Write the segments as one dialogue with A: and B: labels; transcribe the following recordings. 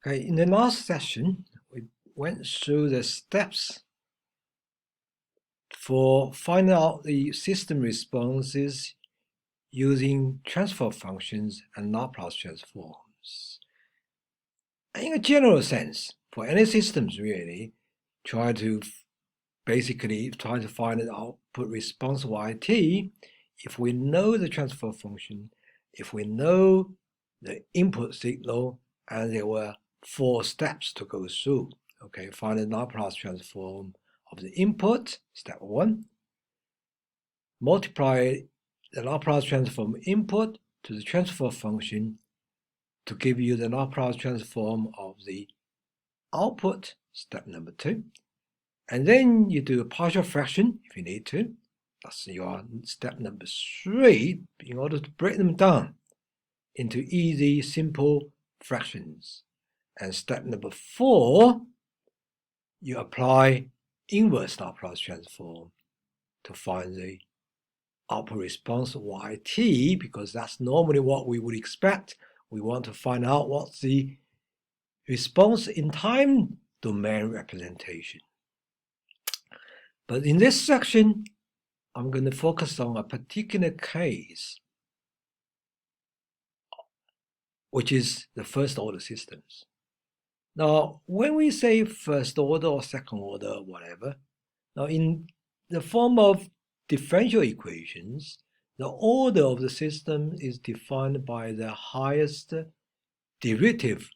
A: Okay, in the last session, we went through the steps for finding out the system responses using transfer functions and Laplace transforms. In a general sense, for any systems really, basically try to find an output response yt if we know the transfer function, if we know the input signal, and there were 4 steps to go through. Okay, find the Laplace transform of the input, step 1. Multiply the Laplace transform input to the transfer function to give you the Laplace transform of the output, step number 2. And then you do a partial fraction if you need to. That's your step number 3 in order to break them down into easy, simple fractions. And step number 4, you apply inverse Laplace transform to find the output response yt, because that's normally what we would expect. We want to find out what's the response in time domain representation. But in this section, I'm going to focus on a particular case, which is the first order systems. Now, when we say first order or second order or whatever, now in the form of differential equations, the order of the system is defined by the highest derivative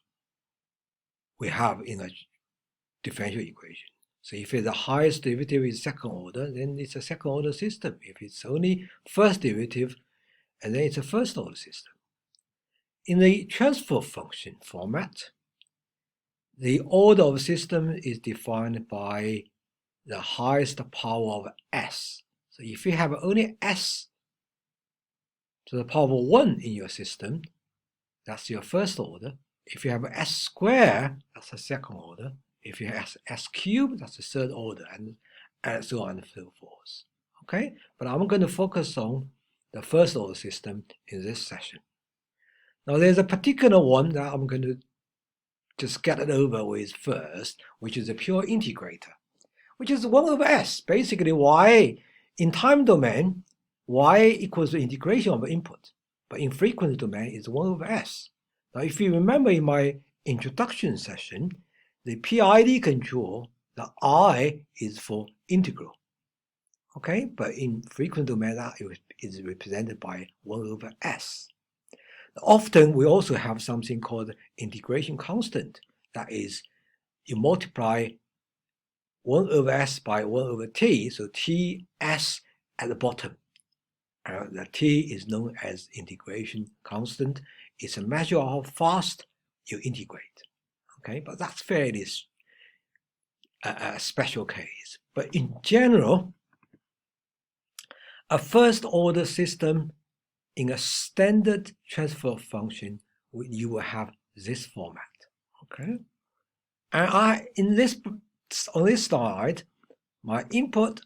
A: we have in a differential equation. So if the highest derivative is second order, then it's a second order system. If it's only first derivative, and then it's a first order system. In the transfer function format, the order of the system is defined by the highest power of s. So if you have only s to the power of 1 in your system, that's your first order. If you have s squared, that's the second order. If you have s cubed, that's the third order, and so on and so forth. Okay, but I'm going to focus on the first order system in this session. Now there's a particular one that I'm going to just get it over with first, which is a pure integrator, which is 1 over s. Basically, y in time domain, y equals the integration of input, but in frequency domain is 1 over s. Now, if you remember in my introduction session, the PID control, the I is for integral. Okay, but in frequency domain, that is represented by 1 over s. Often, we also have something called integration constant. That is, you multiply 1 over s by 1 over t, so ts at the bottom. The t is known as integration constant. It's a measure of how fast you integrate. Okay, but that's fairly a special case. But in general, a first order system in a standard transfer function, you will have this format. Okay, and on this slide, my input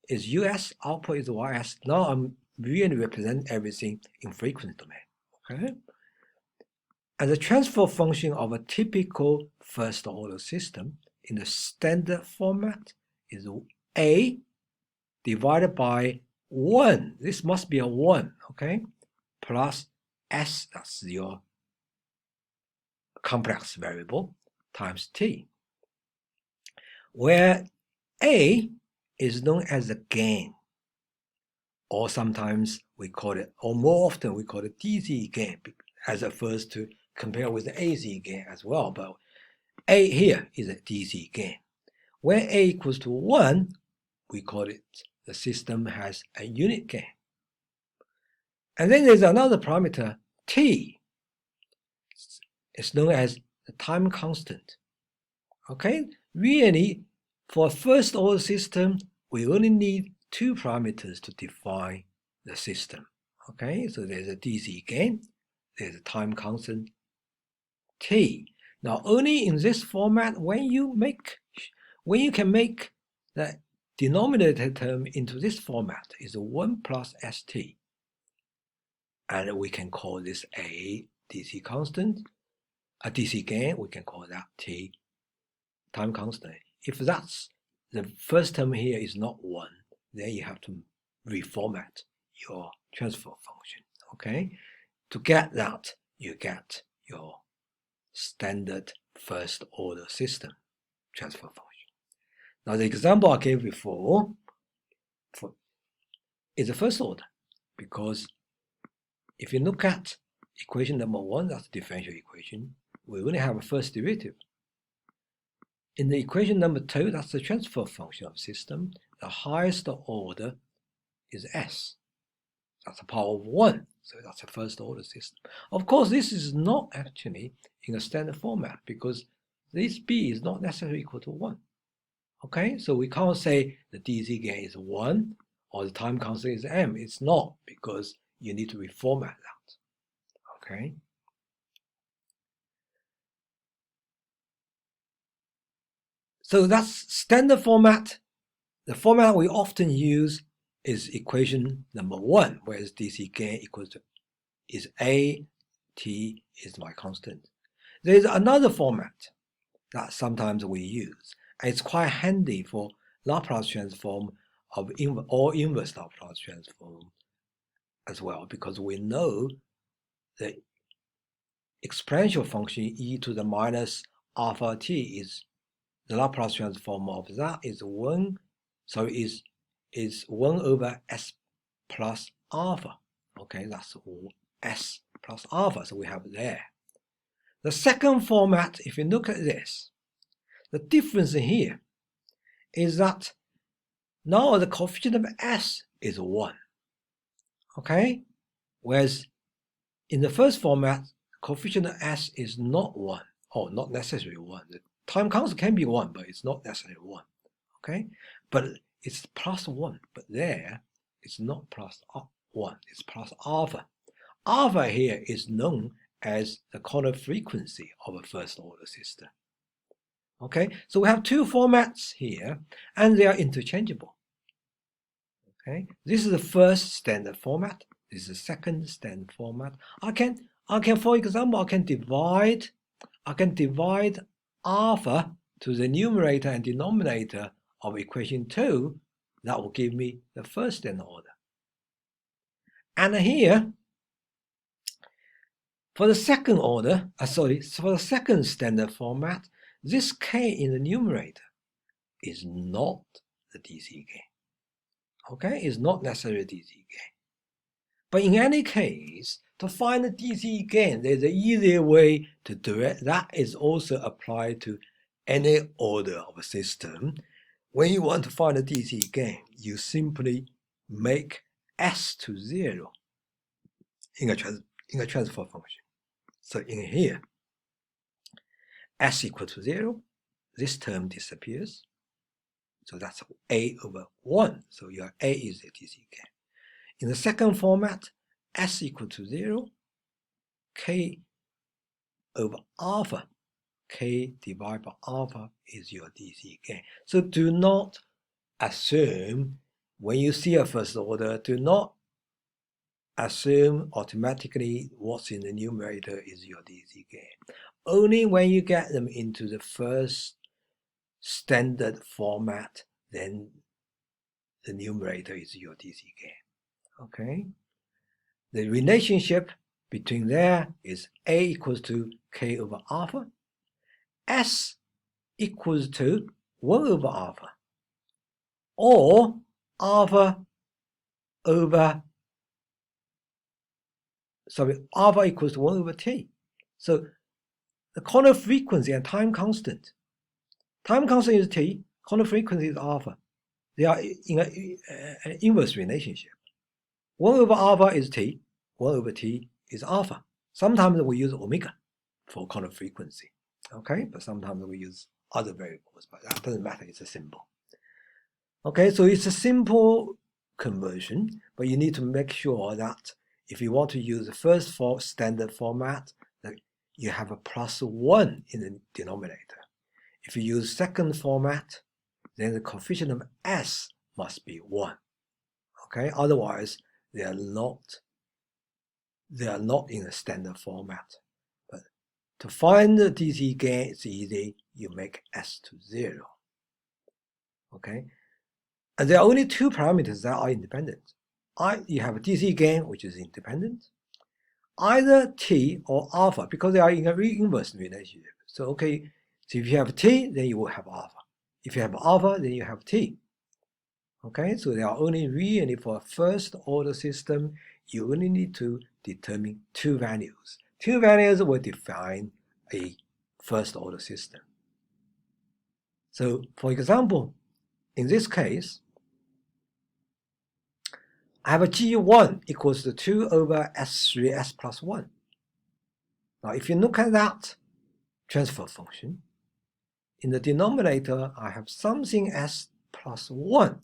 A: is us, output is ys. Now I'm really represent everything in frequency domain. Okay, and the transfer function of a typical first order system in the standard format is a divided by 1. This must be a 1, okay? Plus s, that's your complex variable, times t. Where a is known as the gain, or sometimes we call it, or more often we call it DC gain, as opposed to compare with the AC gain as well. But a here is a DC gain. When a equals to 1, we call it the system has a unit gain. And then there's another parameter, t. It's known as the time constant. Okay, really, for a first order system, we only need 2 parameters to define the system. Okay, so there's a DC gain, there's a time constant t. Now, only in this format, when you can make the denominator term into this format is 1 plus st. And we can call this a DC constant. a DC gain, we can call that T time constant. If that's the first term here is not 1, then you have to reformat your transfer function. Okay, to get that, you get your standard first order system transfer function. Now the example I gave before is a first order, because if you look at equation number 1, that's the differential equation, we only have a first derivative. In the equation number 2, that's the transfer function of system. The highest order is S. That's the power of 1. So that's a first order system. Of course, this is not actually in a standard format, because this B is not necessarily equal to 1. Okay, so we can't say the DC gain is 1 or the time constant is M. It's not, because you need to reformat that. Okay. So that's standard format. The format we often use is equation number 1, where DC gain equals to is A, T is my constant. There's another format that sometimes we use, and it's quite handy for Laplace transform of or inverse Laplace transform as well, because we know the exponential function e to the minus alpha t is the Laplace transform of that is 1, so is 1 over s plus alpha. Okay, that's s plus alpha, so we have there. The second format, if you look at this, the difference here is that now the coefficient of s is 1. Okay, whereas in the first format, coefficient of s is not 1, or not necessarily 1. The time constant can be 1, but it's not necessarily 1. Okay, but it's plus 1, but there it's not plus 1, it's plus alpha. Alpha here is known as the corner frequency of a first order system. Okay, so we have two formats here, and they are interchangeable. Okay, this is the first standard format. This is the second standard format. I can, for example, I can divide alpha to the numerator and denominator of equation 2. That will give me the first standard order. And here, for the second order, for the second standard format, this k in the numerator is not the DC gain. Okay, it's not necessarily DC gain. But in any case, to find the DC gain, there's an easier way to do it. That is also applied to any order of a system. When you want to find the DC gain, you simply make s to 0 in a transfer function. So in here, s equal to 0, this term disappears. So that's a over 1. So your a is the DC gain. In the second format, s equal to 0, k over alpha, k divided by alpha is your DC gain. So do not assume, when you see a first order, do not assume automatically what's in the numerator is your DC gain. Only when you get them into the first standard format, then the numerator is your DC gain. Okay? The relationship between there is a equals to k over alpha, s equals to 1 over alpha, or alpha equals to 1 over t. So the corner frequency and time constant. Time constant is t, corner frequency is alpha. They are in an inverse relationship. 1 over alpha is t, 1 over t is alpha. Sometimes we use omega for corner frequency, okay? But sometimes we use other variables, but that doesn't matter, it's a symbol. Okay, so it's a simple conversion, but you need to make sure that if you want to use the first standard format, that you have a plus 1 in the denominator. If you use second format, then the coefficient of s must be 1. Okay, otherwise they are not in a standard format. But To find the DC gain, it's easy. You make S to 0. Okay? And there are only two parameters that are independent. You have a DC gain, which is independent. Either T or alpha, because they are in a inverse relationship. So, okay, so if you have T, then you will have alpha. If you have alpha, then you have T. Okay, so there are only really for a first order system, you only need to determine two values. Two values will define a first order system. So, for example, in this case, I have a G1 equals to 2 over S3 S plus 1. Now, if you look at that transfer function, in the denominator, I have something S plus 1.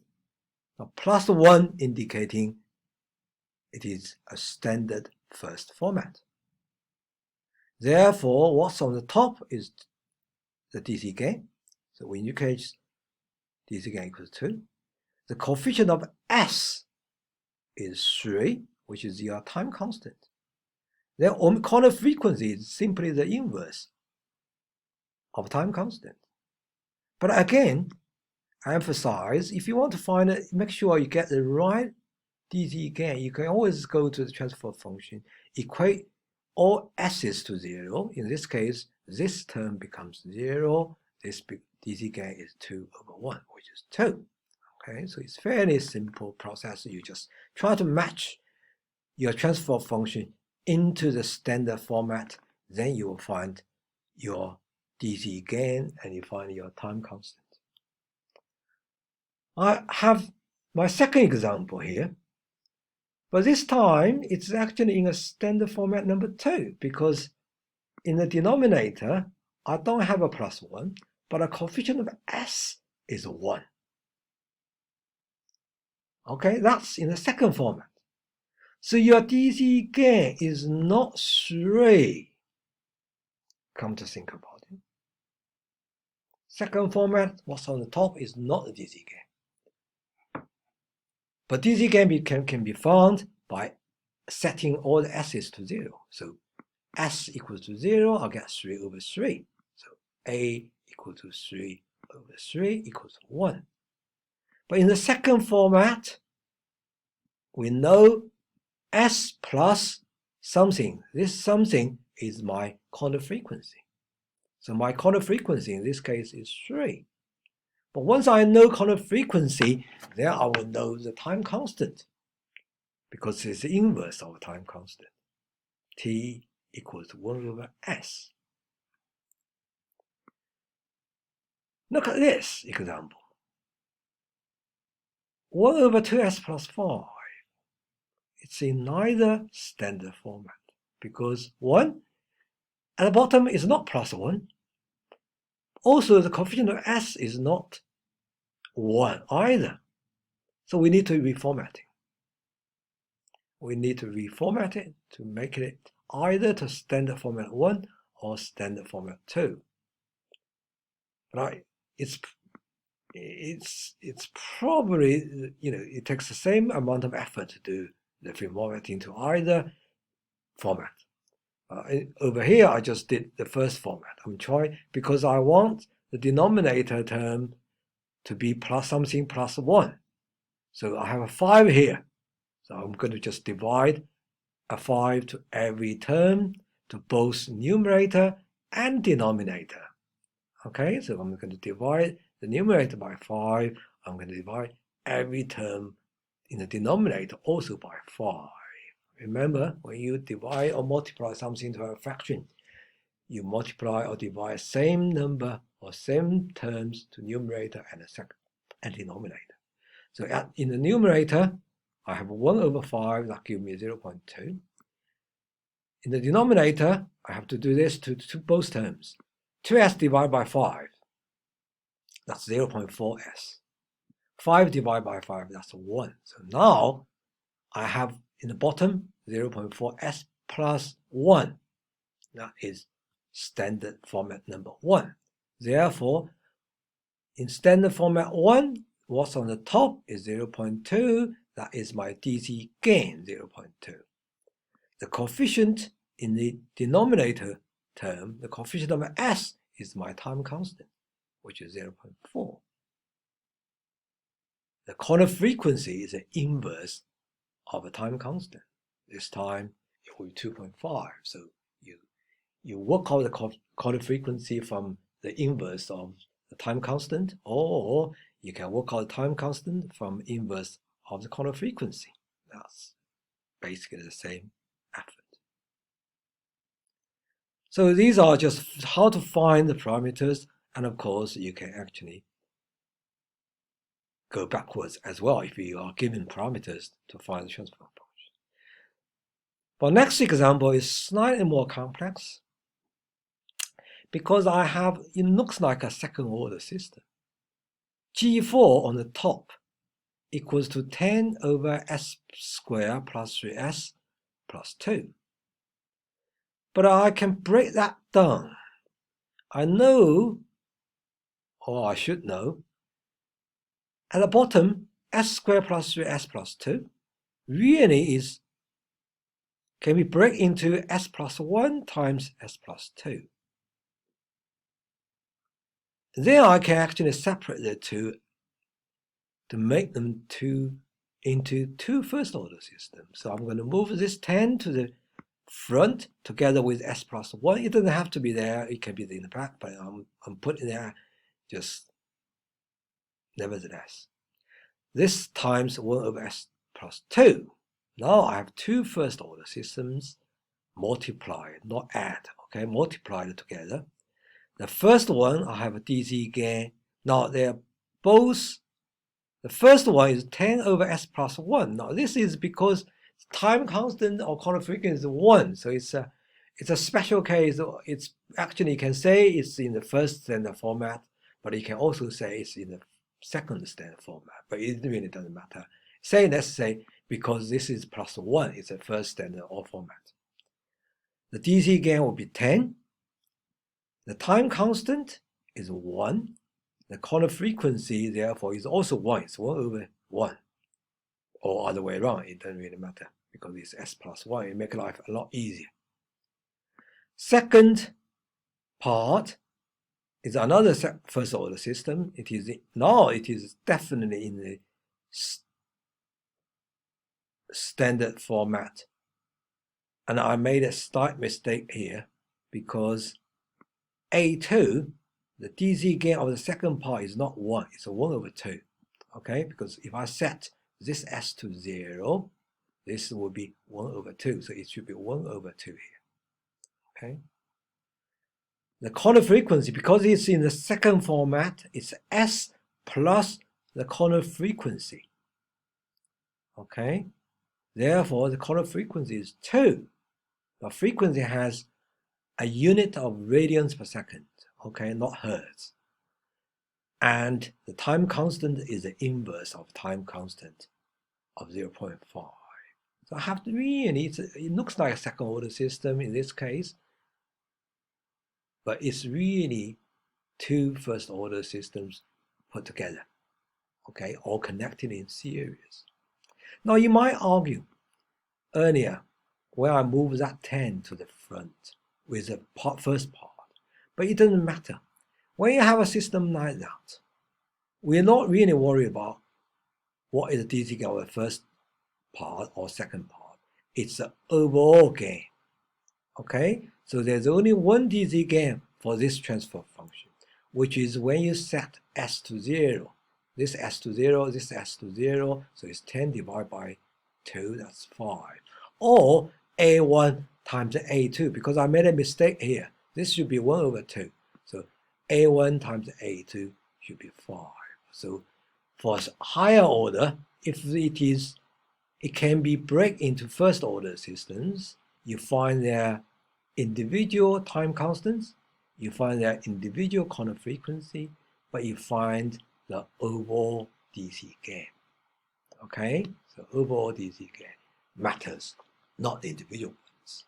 A: Now, plus 1 indicating it is a standard first format. Therefore, what's on the top is the DC gain. So in your case, DC gain equals 2. The coefficient of S is 3, which is your time constant. Then corner frequency is simply the inverse of time constant. But again, I emphasize, if you want to find it, make sure you get the right DC gain. You can always go to the transfer function, equate all s's to 0. In this case, this term becomes 0. This DC gain is 2 over 1, which is 2. Okay, so it's fairly simple process. You just try to match your transfer function into the standard format. Then you will find your DC gain and you find your time constant. I have my second example here. But this time, it's actually in a standard format number 2, because in the denominator, I don't have a plus 1, but a coefficient of S is 1. Okay, that's in the second format. So your DC gain is not 3. Come to think about it. Second format, what's on the top is not the DC gain. But DC gain can be found by setting all the s's to 0. So s equals to 0, I'll get 3 over 3. So a equal to 3 over 3 equals to 1. But in the second format, we know s plus something. This something is my corner frequency. So my corner frequency in this case is 3. But once I know corner frequency, then I will know the time constant, because it's the inverse of time constant. T equals 1 over S. Look at this example. 1 over 2S plus 5. It's in neither standard format, because 1 at the bottom is not plus 1. Also, the coefficient of S is not 1 either. So we need to reformat it. We need to reformat it to make it either to standard format 1 or standard format 2. Right? It's probably, it takes the same amount of effort to do the reformatting to either format. Over here, I just did the first format. I'm trying because I want the denominator term to be plus something plus 1. So I have a 5 here. So I'm going to just divide a 5 to every term, to both numerator and denominator. Okay, so I'm going to divide the numerator by 5. I'm going to divide every term in the denominator also by 5. Remember, when you divide or multiply something to a fraction, you multiply or divide same number or same terms to numerator and denominator. So in the numerator, I have 1 over 5, that gives me 0.2. In the denominator, I have to do this to both terms. 2s divided by 5, that's 0.4s. 5 divided by 5, that's 1. So now I have in the bottom 0.4s plus 1. That is standard format number 1. Therefore, in standard format 1, what's on the top is 0.2. That is my DC gain, 0.2. The coefficient in the denominator term, the coefficient of S is my time constant, which is 0.4. The corner frequency is the inverse of a time constant. This time it will be 2.5. So you work out the corner frequency from the inverse of the time constant, or you can work out the time constant from inverse of the corner frequency. That's basically the same effort. So these are just how to find the parameters, and of course you can actually go backwards as well if you are given parameters to find the transfer function. But next example is slightly more complex because it looks like a second order system. G4 on the top equals to 10 over s squared plus 3s plus 2. But I can break that down. I know, or I should know, at the bottom, s squared plus 3s plus 2 really can be break into s plus 1 times s plus 2. Then I can actually separate the two to make them into two first order systems. So I'm going to move this 10 to the front together with s plus 1. It doesn't have to be there, it can be in the back, but I'm putting there just nevertheless. This times 1 over s plus 2. Now I have two first order systems multiplied, not add, okay, multiplied together. The first one, I have a DC gain. Now they're both, the first one is 10 over s plus 1. Now this is because time constant or corner frequency is 1. So it's a special case. It's actually, you can say it's in the first standard format, but you can also say it's in the second standard format. But it really doesn't matter. Let's say, because this is plus 1, it's a first standard or format. The DC gain will be 10. The time constant is 1. The corner frequency, therefore, is also 1. It's 1 over 1. Or other way around, it doesn't really matter because it's s plus 1. It makes life a lot easier. Second part is another first order system. It is definitely in the standard format. And I made a slight mistake here because A2, the DC gain of the second part is not 1, it's a 1 over 2. Okay, because if I set this s to 0, this will be 1 over 2, so it should be 1 over 2 here. Okay. The corner frequency, because it's in the second format, it's s plus the corner frequency. Okay. Therefore, the corner frequency is 2. The frequency has a unit of radians per second, okay, not hertz. And the time constant is the inverse of time constant of 0.5. So I have to really, it looks like a second order system in this case, but it's really two first order systems put together, okay, all connected in series. Now you might argue earlier where I moved that 10 to the front with the first part, but it doesn't matter. When you have a system like that, we're not really worried about what is the DC gain of the first part or second part. It's the overall gain. Okay, so there's only one DC gain for this transfer function, which is when you set s to 0. This s to 0, this s to 0, so it's 10 divided by 2, that's 5. Or A1 times A2, because I made a mistake here. This should be 1 over 2. So A1 times A2 should be 5. So for higher order, if it can be break into first order systems, you find their individual time constants, you find their individual corner frequency, but you find the overall DC gain. Okay, so overall DC gain matters, not the individual ones.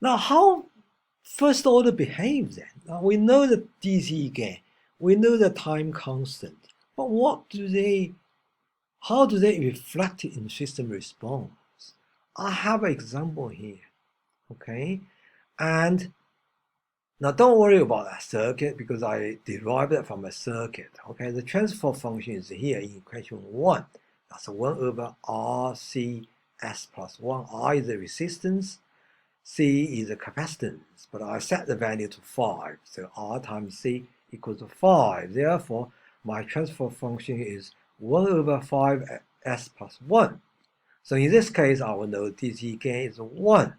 A: Now, how first order behaves then? Now, we know the DC gain, we know the time constant, but how do they reflect it in system response? I have an example here, okay? And now don't worry about that circuit because I derived it from a circuit, okay? The transfer function is here in equation 1. That's 1 over RC S plus 1. R is the resistance, C is the capacitance, but I set the value to 5. So R times C equals to 5. Therefore, my transfer function is 1 over 5S plus 1. So in this case, I will know DC gain is 1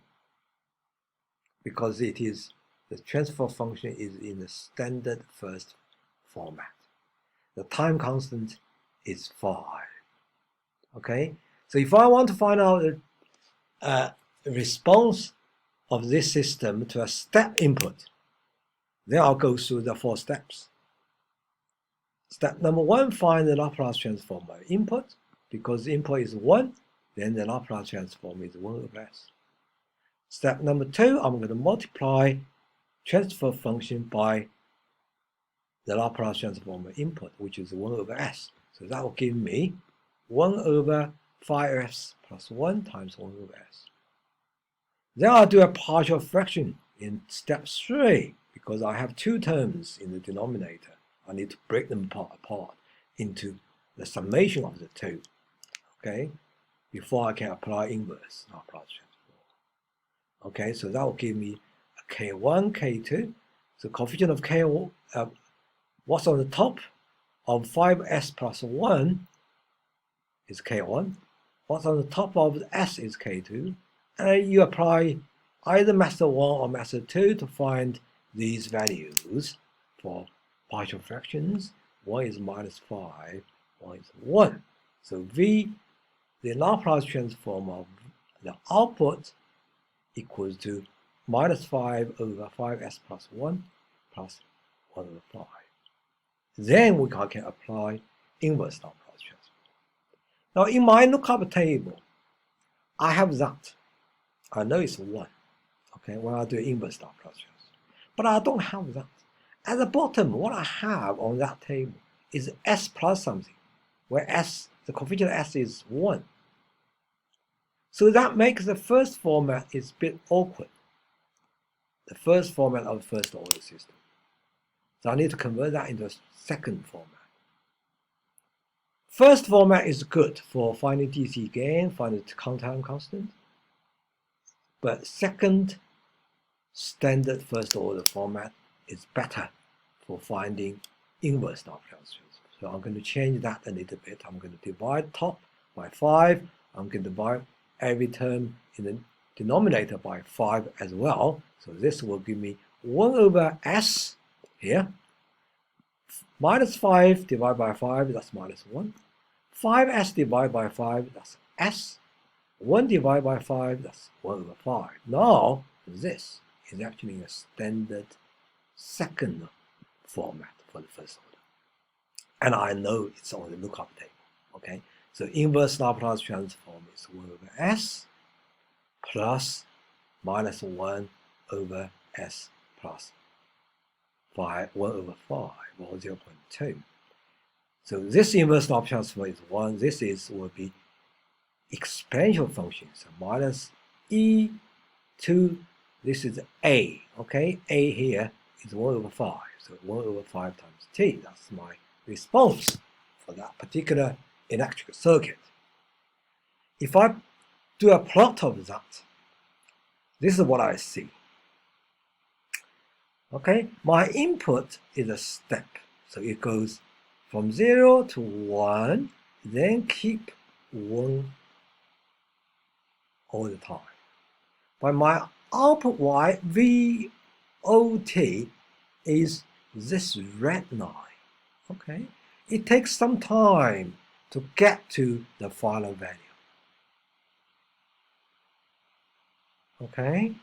A: because it is the transfer function is in the standard first format. The time constant is 5. Okay, so if I want to find out the response of this system to a step input, then I'll go through the 4 steps. Step number 1, find the Laplace transform of input. Because input is 1, then the Laplace transform is 1 over S. Step number 2, I'm going to multiply transfer function by the Laplace transform of input, which is 1 over S. So that will give me 1 over 5S plus 1 times 1 over S. Then I'll do a partial fraction in step 3, because I have 2 terms in the denominator. I need to break them apart into the summation of the 2, okay, before I can apply inverse Laplace transform. Okay, so that will give me a K1, K2. So coefficient of K, what's on the top of 5S plus 1 is K1. What's on the top of S is K2. And you apply either method 1 or method 2 to find these values for partial fractions. 1 is minus 5, 1 is 1. So V, the Laplace transform of the output, equals to minus 5 over 5S plus 1 plus 1 over 5. Then we can apply inverse Laplace transform. Now in my lookup table, I have that. I know it's 1, okay, when I do inverse Laplace transform. But I don't have that. At the bottom, what I have on that table is S plus something, where S, the coefficient of S is 1. So that makes the first format is a bit awkward. The first format of the first order system. So I need to convert that into a second format. First format is good for finding DC gain, finding the time constant. But second standard first order format is better for finding inverse Laplace transform. So I'm going to change that a little bit. I'm going to divide top by 5. I'm going to divide every term in the denominator by 5 as well. So this will give me 1 over S here. Minus 5 divided by 5, that's minus 1. 5S divided by 5, that's S. 1 divided by 5, that's 1 over 5. Now, this is actually a standard second format for the first order. And I know it's on the lookup table, okay? So inverse Laplace transform is 1 over S plus minus 1 over S plus 1 over 5, or 0.2. So this inverse Laplace transform is 1. This will be exponential function. So minus e to, this is a, okay? A here is 1 over 5. So 1 over 5 times t. That's my response for that particular electrical circuit. If I do a plot of that, this is what I see. Okay, my input is a step. So it goes from 0 to 1, then keep 1 all the time. But my output Y, VOT, is this red line. Okay, it takes some time to get to the final value. Okay,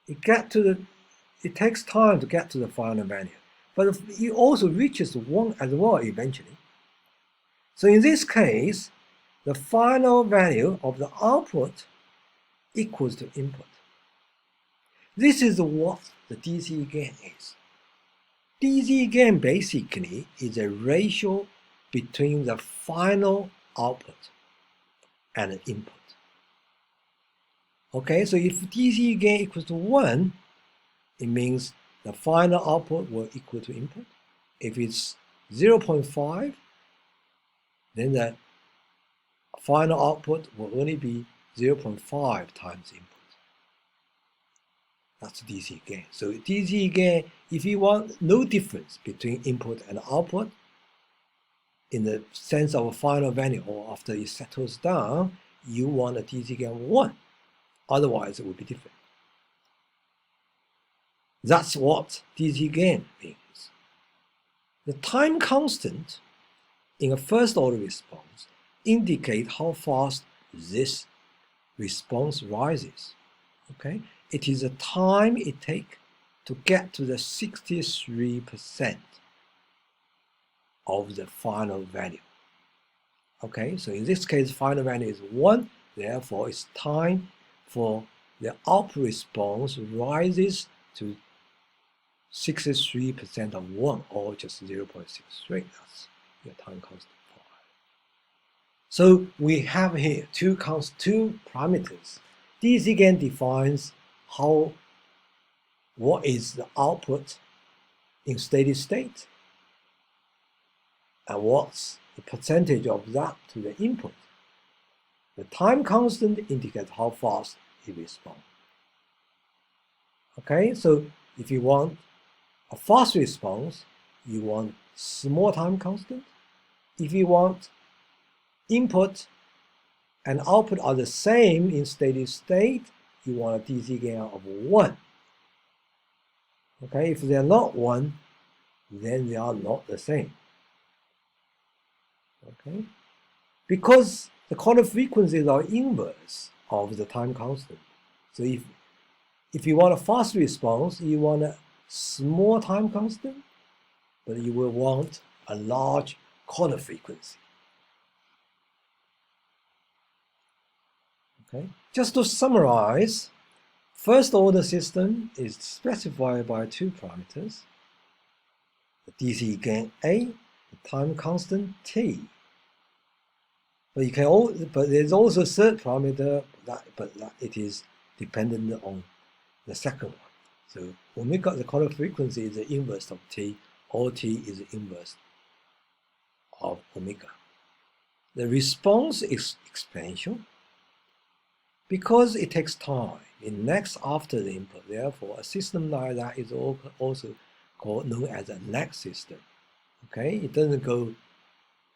A: it takes time to get to the final value, but it also reaches 1 as well eventually. So in this case, the final value of the output equals to input. This is what the DC gain is. DC gain basically is a ratio between the final output and the input. Okay, so if DC gain equals to 1, it means the final output will equal to input. If it's 0.5, then the final output will only be 0.5 times input. That's DC gain. So DC gain, if you want no difference between input and output, in the sense of a final value or after it settles down, you want a DC gain of 1. Otherwise, it would be different. That's what DC gain means. The time constant in a first order response indicates how fast this response rises. Okay, it is the time it takes to get to the 63% of the final value. Okay, so in this case, final value is 1, therefore it's time for the output response rises to 63% of 1, or just 0.63. That's your time constant. So we have here two parameters. DC gain defines what is the output in steady state, and what's the percentage of that to the input. The time constant indicates how fast it responds. Okay, so if you want a fast response, you want small time constant. If you want input and output are the same in steady state, you want a DC gain of 1. Okay, if they're not 1, then they are not the same. Okay, because the corner frequencies are inverse of the time constant. So if you want a fast response, you want a small time constant, but you will want a large corner frequency. Okay, just to summarize, first order system is specified by 2 parameters: the DC gain A, the time constant T. But there's also a third parameter, but it is dependent on the second one. So when we got the corner frequency is the inverse of T, or T is the inverse of omega. The response is exponential because it takes time. It lags after the input. Therefore, a system like that is also known as a lag system. Okay, it doesn't go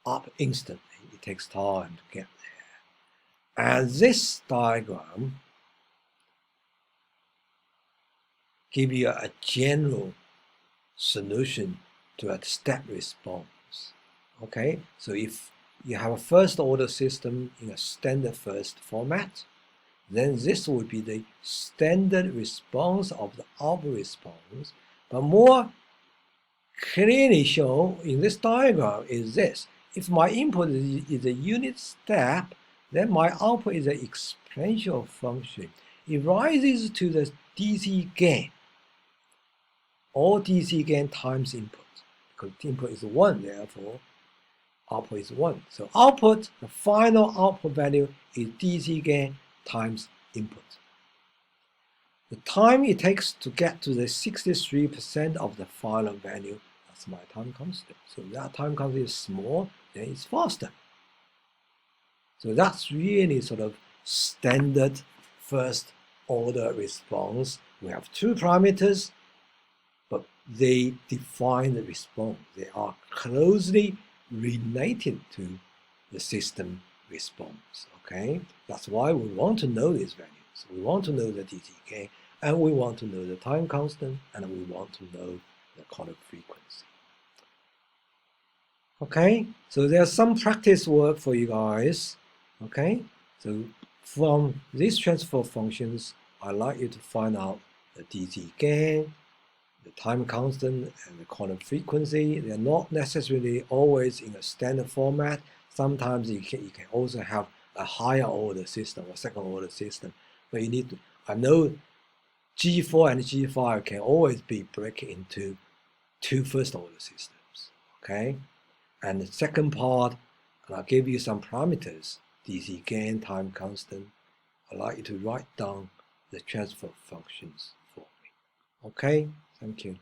A: up instantly. It takes time to get there. And this diagram gives you a general solution to a step response. Okay, so if you have a first order system in a standard first format, then this would be the standard response of the output response. But more clearly shown in this diagram is this: if my input is a unit step, then my output is an exponential function. It rises to the DC gain, or DC gain times input, because input is 1, therefore output is 1. So output, the final output value is DC gain times input. The time it takes to get to the 63% of the final value, that's my time constant. So that time constant is small, then it's faster. So that's really sort of standard first order response. We have 2 parameters, but they define the response. They are closely related to the system response. Okay, that's why we want to know these values. We want to know the DC gain, and we want to know the time constant, and we want to know the corner frequency. Okay, so there's some practice work for you guys. Okay, so from these transfer functions, I'd like you to find out the DC gain, the time constant, and the corner frequency. They're not necessarily always in a standard format. Sometimes you can also have a higher order system or second order system, but you need to, I know G4 and G5 can always be broken into 2 first order systems. Okay, and the second part, and I'll give you some parameters: DC gain, time constant, I'd like you to write down the transfer functions for me. Okay, thank you.